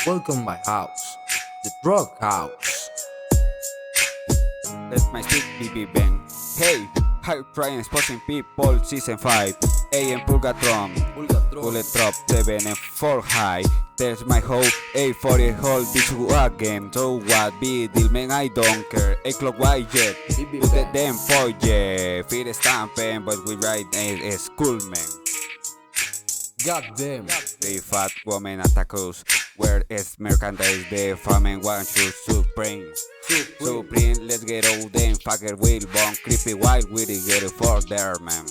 Welcome my house, the drug house. Let my stick be bang. Hey, high trying exposing people, season 5. AM Pulgatron, bullet drop 7 and 4 high. There's my hoe, A40 hold bitch again. So what be deal man, I don't care. A clock white jet, put the damn for yeah. Feet stamping, but we ride a school man. Goddamn. The fat woman attacks. Where is merchandise? The famine one shoes supreme. Supreme, let's get old them fucker will bone creepy wild with it get it for there man.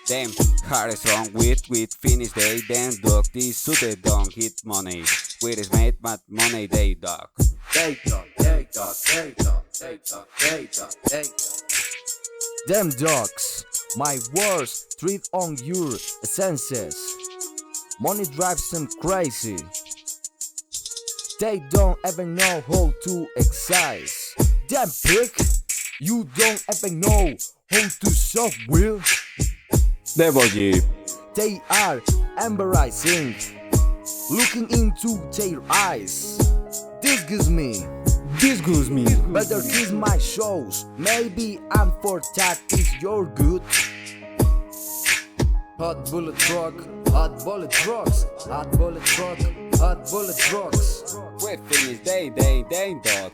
Them hard strong with finish day then dog this suited don't hit money. With his mate but money they dog. They talk. Them dogs, my words treat on your senses. Money drives them crazy. They don't even know how to exercise. Damn prick, you don't even know how to soft will. Devil. They are embarrassing, looking into their eyes. Disgusts me. Better kiss my shows. Maybe I'm for that is your good. Hot bullet truck, hot bullet trucks, hot bullet truck, hot bullet trucks. We finish they dog.